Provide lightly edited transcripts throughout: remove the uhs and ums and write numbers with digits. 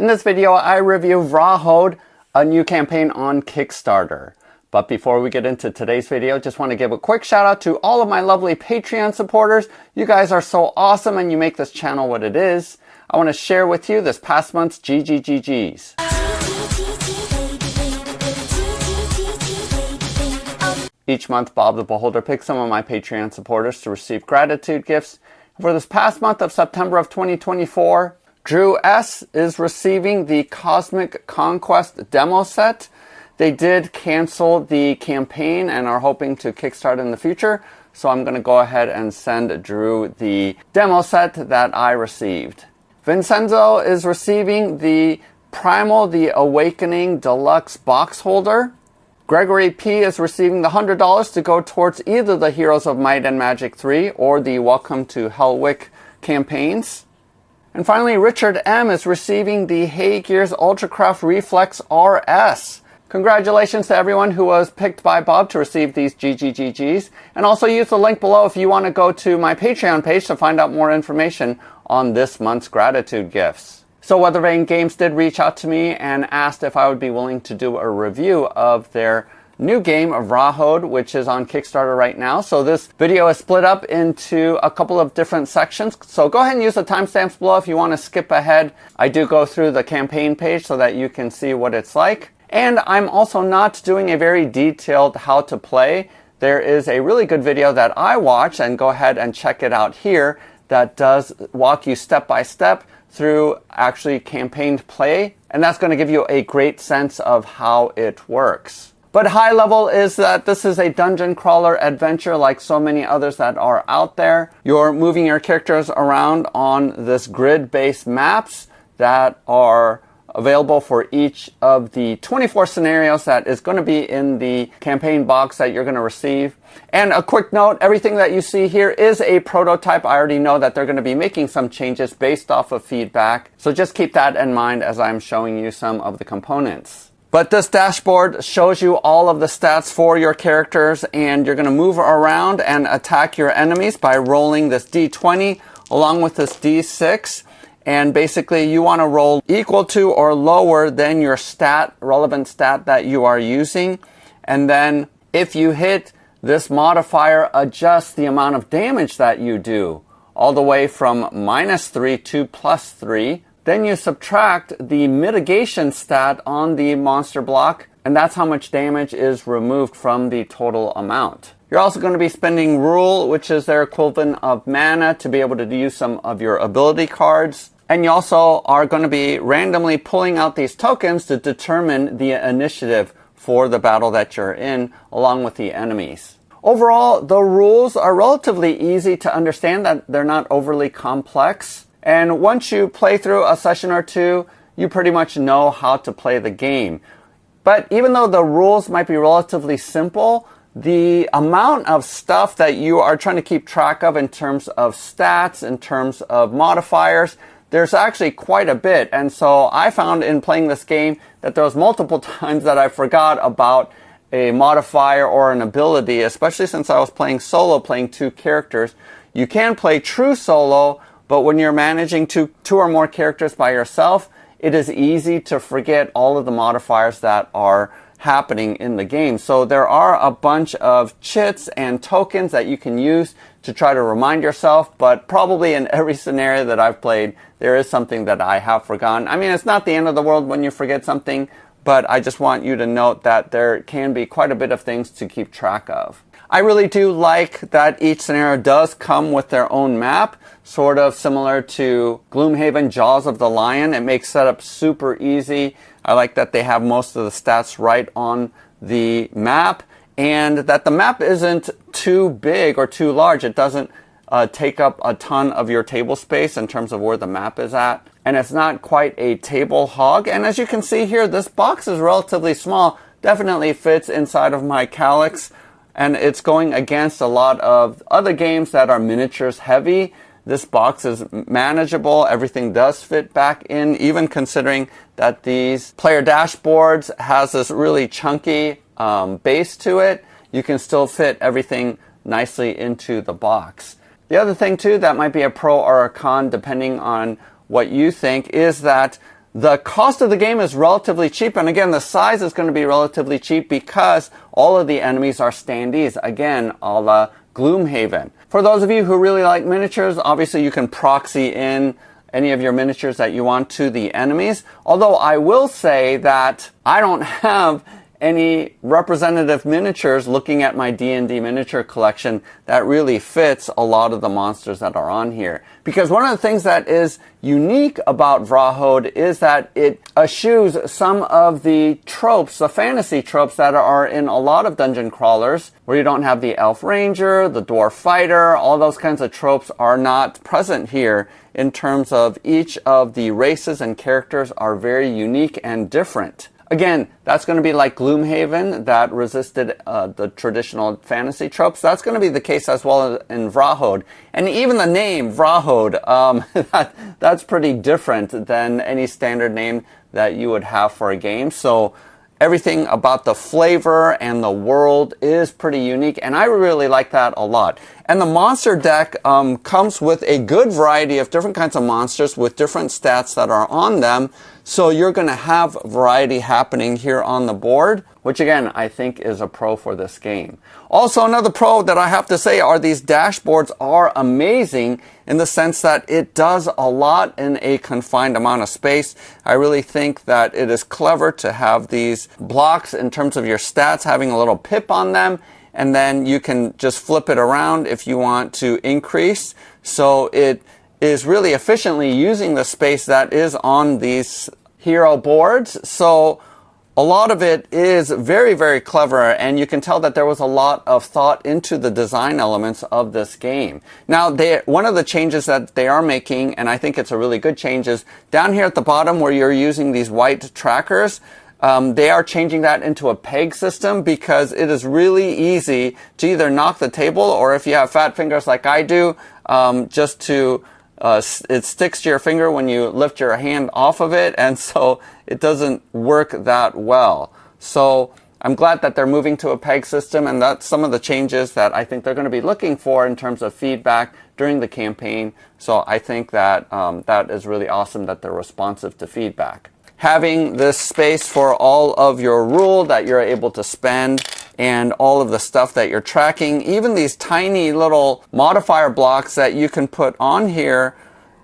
In this video, I review Vrahode, a new campaign on Kickstarter. But before we get into today's video, just want to give a quick shout out to all of my lovely Patreon supporters. You guys are so awesome and you make this channel what it is. I want to share with you this past month's GGGGs. Each month, Bob the Beholder picks some of my Patreon supporters to receive gratitude gifts. For this past month of September of 2024, Drew S. is receiving the Cosmic Conquest demo set. They did cancel the campaign and are hoping to kickstart in the future, so I'm going to go ahead and send Drew the demo set that I received. Vincenzo is receiving the Primal the Awakening Deluxe box holder. Gregory P. is receiving the $100 to go towards either the Heroes of Might and Magic 3 or the Welcome to Hellwick campaigns. And finally, Richard M. is receiving the Hey Gears Ultracraft Reflex RS. Congratulations to everyone who was picked by Bob to receive these GGGGs. And also use the link below if you want to go to my Patreon page to find out more information on this month's gratitude gifts. So Weathervane Games did reach out to me and asked if I would be willing to do a review of their new game, Vrahode, which is on Kickstarter right now. So this video is split up into a couple of different sections. So go ahead and use the timestamps below if you want to skip ahead. I do go through the campaign page so that you can see what it's like. And I'm also not doing a very detailed how to play. There is a really good video that I watched, and go ahead and check it out here, that does walk you step by step through actually campaigned play. And that's going to give you a great sense of how it works. But high level is that this is a dungeon crawler adventure like so many others that are out there. You're moving your characters around on this grid-based maps that are available for each of the 24 scenarios that is going to be in the campaign box that you're going to receive. And a quick note, everything that you see here is a prototype. I already know that they're going to be making some changes based off of feedback. So just keep that in mind as I'm showing you some of the components. But this dashboard shows you all of the stats for your characters, and you're going to move around and attack your enemies by rolling this D20 along with this D6. And basically you want to roll equal to or lower than your relevant stat that you are using. And then if you hit this modifier, adjust the amount of damage that you do all the way from -3 to +3. Then you subtract the mitigation stat on the monster block, and that's how much damage is removed from the total amount. You're also going to be spending Rule, which is their equivalent of mana, to be able to use some of your ability cards. And you also are going to be randomly pulling out these tokens to determine the initiative for the battle that you're in, along with the enemies. Overall, the rules are relatively easy to understand, that they're not overly complex. And once you play through a session or two, you pretty much know how to play the game. But even though the rules might be relatively simple, the amount of stuff that you are trying to keep track of in terms of stats, in terms of modifiers, there's actually quite a bit. And so I found in playing this game that there was multiple times that I forgot about a modifier or an ability, especially since I was playing solo, playing two characters. You can play true solo, but when you're managing two or more characters by yourself, it is easy to forget all of the modifiers that are happening in the game. So there are a bunch of chits and tokens that you can use to try to remind yourself, but probably in every scenario that I've played, there is something that I have forgotten. I mean, it's not the end of the world when you forget something, but I just want you to note that there can be quite a bit of things to keep track of. I really do like that each scenario does come with their own map, sort of similar to Gloomhaven Jaws of the Lion. It makes setup super easy. I like that they have most of the stats right on the map, and that the map isn't too big or too large. It doesn't take up a ton of your table space in terms of where the map is at. And it's not quite a table hog. And as you can see here, this box is relatively small. Definitely fits inside of my Calyx. And it's going against a lot of other games that are miniatures heavy. This box is manageable. Everything does fit back in, even considering that these player dashboards has this really chunky base to it. You can still fit everything nicely into the box. The other thing too that might be a pro or a con depending on what you think is that The cost of the game is relatively cheap, and again, the size is going to be relatively cheap because all of the enemies are standees, again, a la Gloomhaven. For those of you who really like miniatures, obviously you can proxy in any of your miniatures that you want to the enemies. Although I will say that I don't have any representative miniatures looking at my D&D miniature collection that really fits a lot of the monsters that are on here. Because one of the things that is unique about Vrahode is that it eschews some of the tropes, the fantasy tropes that are in a lot of dungeon crawlers, where you don't have the elf ranger, the dwarf fighter, all those kinds of tropes are not present here in terms of each of the races and characters are very unique and different. Again, that's going to be like Gloomhaven that resisted the traditional fantasy tropes. That's going to be the case as well in Vrahode. And even the name, Vrahode, that's pretty different than any standard name that you would have for a game. So everything about the flavor and the world is pretty unique, and I really like that a lot. And the monster deck comes with a good variety of different kinds of monsters with different stats that are on them. So you're going to have variety happening here on the board, which again, I think is a pro for this game. Also, another pro that I have to say are these dashboards are amazing in the sense that it does a lot in a confined amount of space. I really think that it is clever to have these blocks in terms of your stats having a little pip on them, and then you can just flip it around if you want to increase. So it is really efficiently using the space that is on these hero boards. So a lot of it is very, very clever, and you can tell that there was a lot of thought into the design elements of this game. Now, one of the changes that they are making, and I think it's a really good change, is down here at the bottom where you're using these white trackers, they are changing that into a peg system because it is really easy to either knock the table, or if you have fat fingers like I do, just to it sticks to your finger when you lift your hand off of it, and so it doesn't work that well. So I'm glad that they're moving to a peg system, and that's some of the changes that I think they're going to be looking for in terms of feedback during the campaign. So I think that that is really awesome that they're responsive to feedback. Having this space for all of your rule that you're able to spend and all of the stuff that you're tracking, even these tiny little modifier blocks that you can put on here,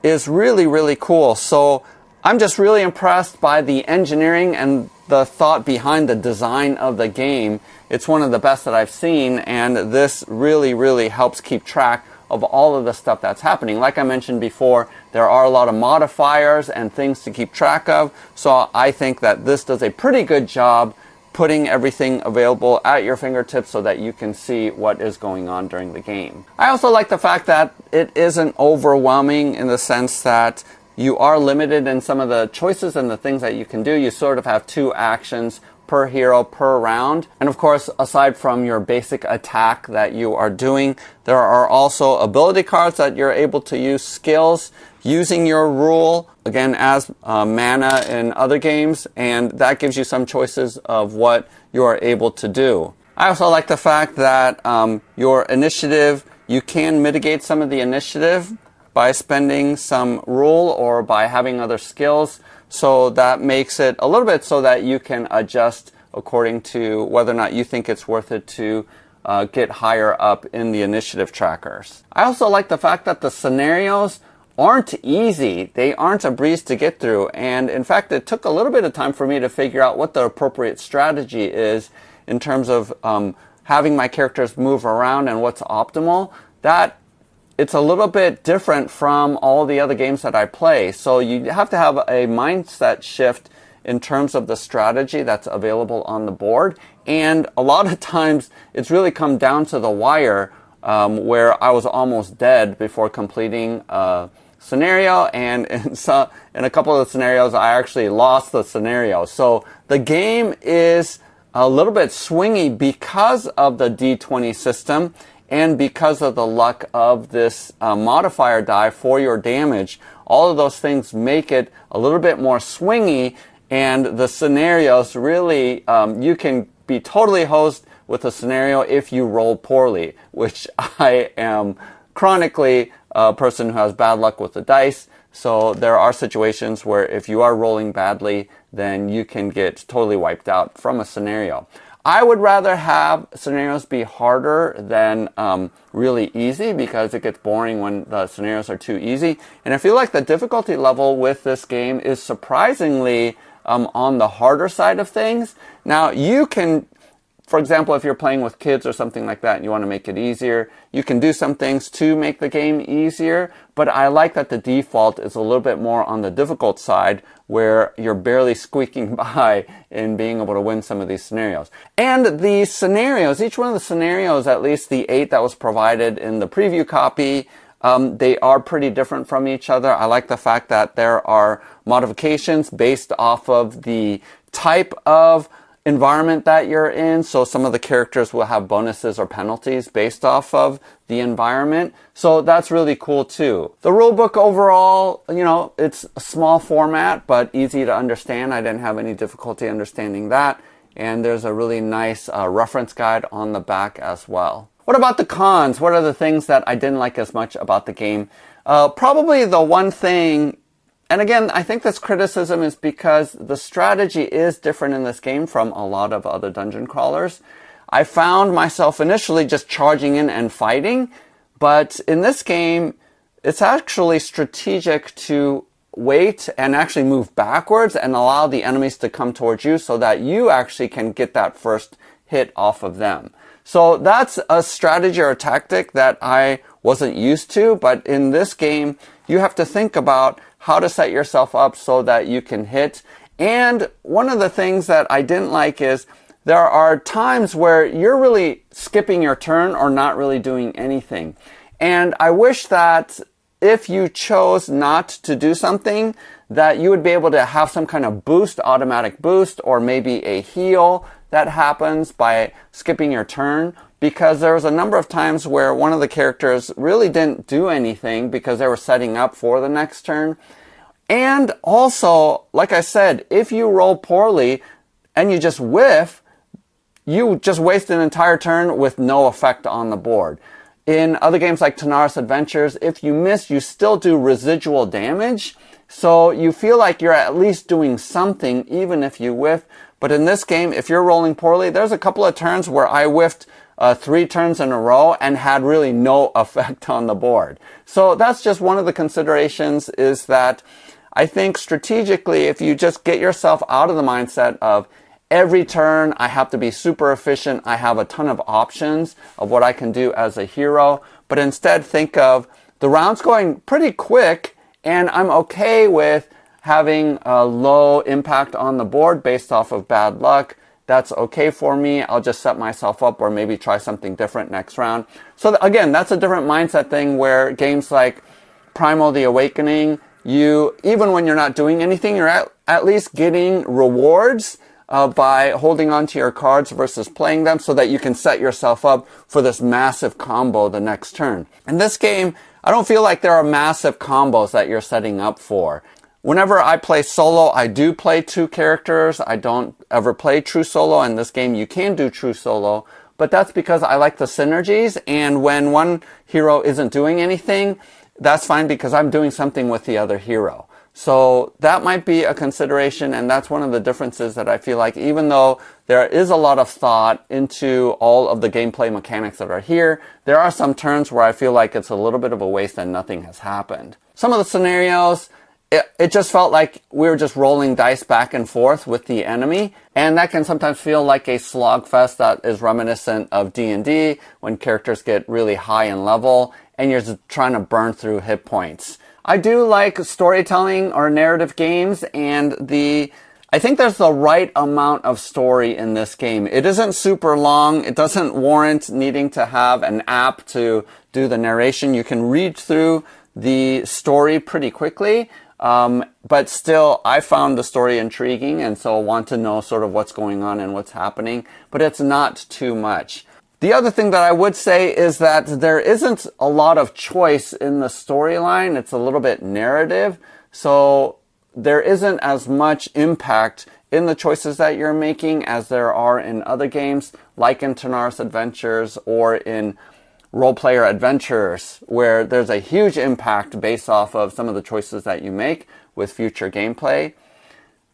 is really, really cool. So I'm just really impressed by the engineering and the thought behind the design of the game. It's one of the best that I've seen, and this really, really helps keep track of all of the stuff that's happening. Like I mentioned before, there are a lot of modifiers and things to keep track of, so I think that this does a pretty good job putting everything available at your fingertips so that you can see what is going on during the game. I also like the fact that it isn't overwhelming in the sense that you are limited in some of the choices and the things that you can do. You sort of have 2 actions per hero per round. And of course, aside from your basic attack that you are doing, there are also ability cards that you're able to use, skills, using your rule, again, as mana in other games, and that gives you some choices of what you are able to do. I also like the fact that your initiative, you can mitigate some of the initiative by spending some rule or by having other skills. So that makes it a little bit so that you can adjust according to whether or not you think it's worth it to get higher up in the initiative trackers. I also like the fact that the scenarios aren't easy. They aren't a breeze to get through. And in fact, it took a little bit of time for me to figure out what the appropriate strategy is in terms of having my characters move around and what's optimal. That it's a little bit different from all the other games that I play. So you have to have a mindset shift in terms of the strategy that's available on the board. And a lot of times it's really come down to the wire, where I was almost dead before completing a scenario. And in a couple of the scenarios, I actually lost the scenario. So the game is a little bit swingy because of the D20 system and because of the luck of this modifier die for your damage. All of those things make it a little bit more swingy, and the scenarios really, you can be totally hosed with a scenario if you roll poorly, which I am chronically a person who has bad luck with the dice. So there are situations where if you are rolling badly, then you can get totally wiped out from a scenario. I would rather have scenarios be harder than really easy, because it gets boring when the scenarios are too easy. And I feel like the difficulty level with this game is surprisingly on the harder side of things. Now, you can, for example, if you're playing with kids or something like that and you want to make it easier, you can do some things to make the game easier. But I like that the default is a little bit more on the difficult side, where you're barely squeaking by in being able to win some of these scenarios. And the scenarios, each one of the scenarios, at least the 8 that was provided in the preview copy, they are pretty different from each other. I like the fact that there are modifications based off of the type of environment that you're in. So some of the characters will have bonuses or penalties based off of the environment. So that's really cool too. The rulebook overall, you know, it's a small format, but easy to understand. I didn't have any difficulty understanding that. And there's a really nice reference guide on the back as well. What about the cons? What are the things that I didn't like as much about the game? Probably the one thing, and again, I think this criticism is because the strategy is different in this game from a lot of other dungeon crawlers. I found myself initially just charging in and fighting, but in this game, it's actually strategic to wait and actually move backwards and allow the enemies to come towards you so that you actually can get that first hit off of them. So that's a strategy or a tactic that I wasn't used to, but in this game, you have to think about how to set yourself up so that you can hit. And one of the things that I didn't like is there are times where you're really skipping your turn or not really doing anything. And I wish that if you chose not to do something, that you would be able to have some kind of boost, automatic boost, or maybe a heal that happens by skipping your turn. Because there was a number of times where one of the characters really didn't do anything because they were setting up for the next turn. And also, like I said, if you roll poorly and you just whiff, you just waste an entire turn with no effect on the board. In other games like Tanaris Adventures, if you miss, you still do residual damage. So you feel like you're at least doing something even if you whiff. But in this game, if you're rolling poorly, there's a couple of turns where I whiffed 3 turns in a row and had really no effect on the board. So that's just one of the considerations, is that I think strategically, if you just get yourself out of the mindset of every turn I have to be super efficient, I have a ton of options of what I can do as a hero, but instead think of the round's going pretty quick and I'm okay with having a low impact on the board based off of bad luck. That's okay for me. I'll just set myself up or maybe try something different next round. So again, that's a different mindset thing, where games like Primal the Awakening, even when you're not doing anything, you're at least getting rewards by holding on to your cards versus playing them, so that you can set yourself up for this massive combo the next turn. In this game, I don't feel like there are massive combos that you're setting up for. Whenever I play solo, I do play 2 characters. I don't ever play true solo. In this game, you can do true solo, but that's because I like the synergies. And when one hero isn't doing anything, that's fine because I'm doing something with the other hero. So that might be a consideration, and that's one of the differences that I feel like, even though there is a lot of thought into all of the gameplay mechanics that are here, there are some turns where I feel like it's a little bit of a waste and nothing has happened. Some of the scenarios, it just felt like we were just rolling dice back and forth with the enemy, and that can sometimes feel like a slogfest that is reminiscent of D&D, when characters get really high in level and you're just trying to burn through hit points. I do like storytelling or narrative games, and I think there's the right amount of story in this game. It isn't super long. It doesn't warrant needing to have an app to do the narration. You can read through the story pretty quickly. But still, I found the story intriguing, and so want to know sort of what's going on and what's happening, but it's not too much. The other thing that I would say is that there isn't a lot of choice in the storyline. It's a little bit narrative, so there isn't as much impact in the choices that you're making as there are in other games, like in Tanaris Adventures or in role-player adventures where there's a huge impact based off of some of the choices that you make with future gameplay.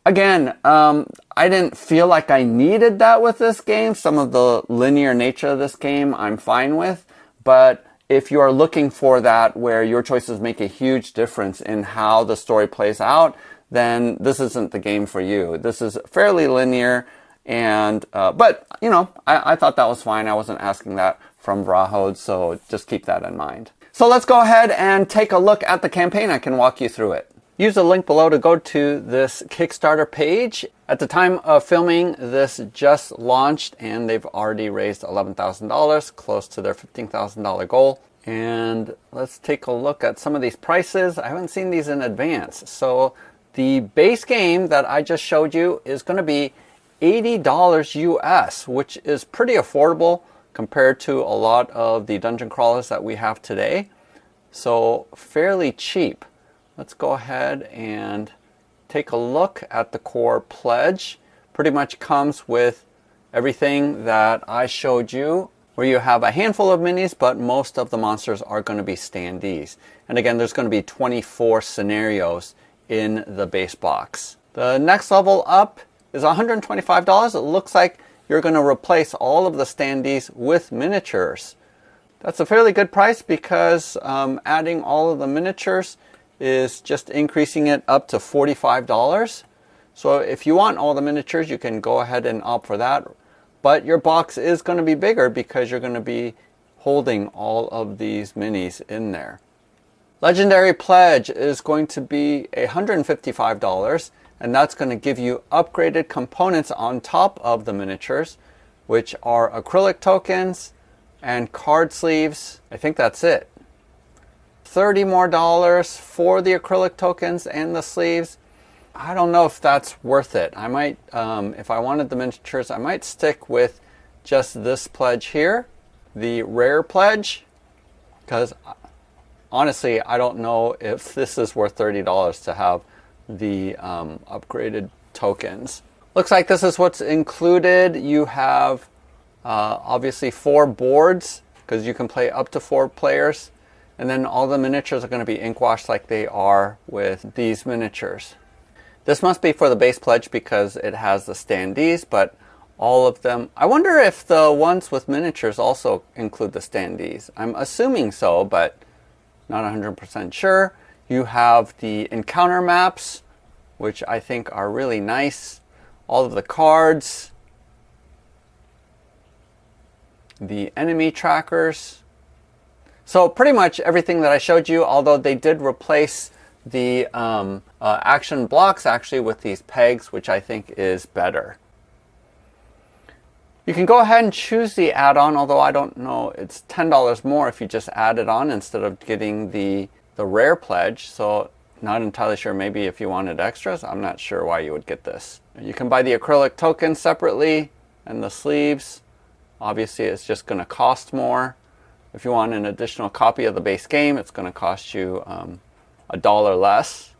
Again, I didn't feel like I needed that with this game. Some of the linear nature of this game I'm fine with, but if you are looking for that where your choices make a huge difference in how the story plays out, then this isn't the game for you. This is fairly linear, and but you know, I thought that was fine. I wasn't asking that from Vrahode, so just keep that in mind. So let's go ahead and take a look at the campaign. I can walk you through it. Use the link below to go to this Kickstarter page. At the time of filming, this just launched and they've already raised $11,000, close to their $15,000 goal. And let's take a look at some of these prices. I haven't seen these in advance. So the base game that I just showed you is going to be $80 US, which is pretty affordable compared to a lot of the dungeon crawlers that we have today. So fairly cheap. Let's go ahead and take a look at the core pledge. Pretty much comes with everything that I showed you, where you have a handful of minis, but most of the monsters are going to be standees. And again, there's going to be 24 scenarios in the base box. The next level up is $125. It looks like you're going to replace all of the standees with miniatures. That's a fairly good price because adding all of the miniatures is just increasing it up to $45. So if you want all the miniatures, you can go ahead and opt for that. But your box is going to be bigger because you're going to be holding all of these minis in there. Legendary Pledge is going to be $155, and that's going to give you upgraded components on top of the miniatures, which are acrylic tokens and card sleeves. I think that's it. $30 more for the acrylic tokens and the sleeves. I don't know if that's worth it. I might, if I wanted the miniatures, I might stick with just this pledge here, the rare pledge, because honestly, I don't know if this is worth $30 to have the upgraded tokens. Looks like this is what's included. You have obviously 4 boards because you can play up to 4 players. And then all the miniatures are going to be ink washed like they are with these miniatures. This must be for the base pledge because it has the standees, but all of them, I wonder if the ones with miniatures also include the standees. I'm assuming so, but not 100% sure. You have the encounter maps, which I think are really nice. All of the cards, the enemy trackers. So pretty much everything that I showed you, although they did replace the action blocks actually with these pegs, which I think is better. You can go ahead and choose the add-on, although I don't know, it's $10 more if you just add it on instead of getting the rare pledge. So not entirely sure, maybe if you wanted extras, I'm not sure why you would get this. You can buy the acrylic tokens separately and the sleeves. Obviously it's just going to cost more. If you want an additional copy of the base game, it's going to cost you $1 less.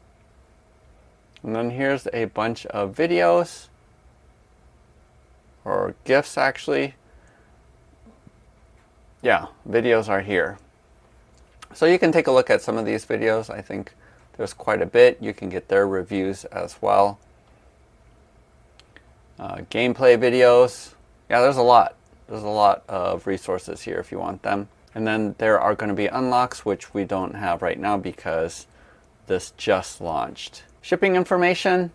And then here's a bunch of videos, or GIFs actually. Yeah, videos are here. So you can take a look at some of these videos. I think there's quite a bit. You can get their reviews as well. Gameplay videos. Yeah, there's a lot. There's a lot of resources here if you want them. And then there are going to be unlocks, which we don't have right now because this just launched. Shipping information.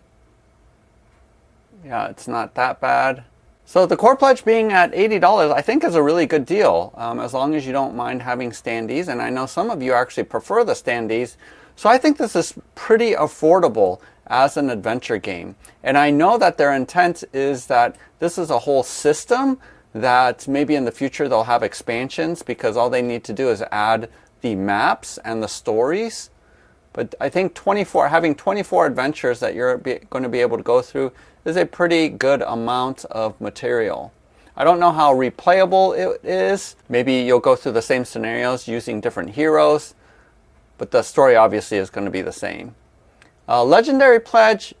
Yeah, it's not that bad. So the core pledge being at $80, I think is a really good deal, as long as you don't mind having standees. And I know some of you actually prefer the standees. So I think this is pretty affordable as an adventure game. And I know that their intent is that this is a whole system that maybe in the future they'll have expansions because all they need to do is add the maps and the stories. But I think having 24 adventures that you're going to be able to go through is a pretty good amount of material. I don't know how replayable it is. Maybe you'll go through the same scenarios using different heroes, but the story obviously is going to be the same. Legendary Pledge.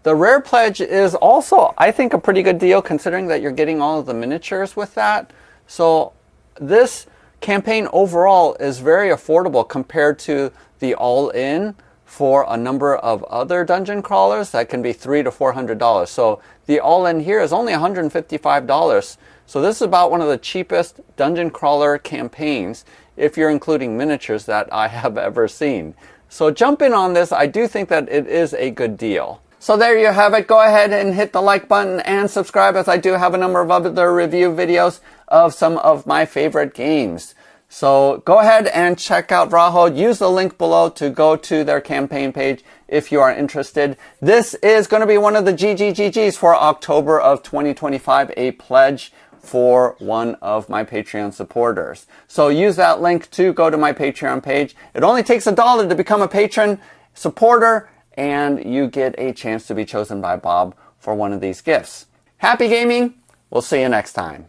The rare pledge is also, I think, a pretty good deal considering that you're getting all of the miniatures with that. So this campaign overall is very affordable compared to the all-in for a number of other dungeon crawlers that can be $300 to $400. So the all-in here is only $155. So this is about one of the cheapest dungeon crawler campaigns, if you're including miniatures, that I have ever seen. So jump in on this. I do think that it is a good deal. So there you have it. Go ahead and hit the like button and subscribe, as I do have a number of other review videos of some of my favorite games. So go ahead and check out Vrahode. Use the link below to go to their campaign page if you are interested. This is going to be one of the GGGGs for October of 2025, a pledge for one of my Patreon supporters. So use that link to go to my Patreon page. It only takes $1 to become a patron supporter, and you get a chance to be chosen by Bob for one of these gifts. Happy gaming! We'll see you next time.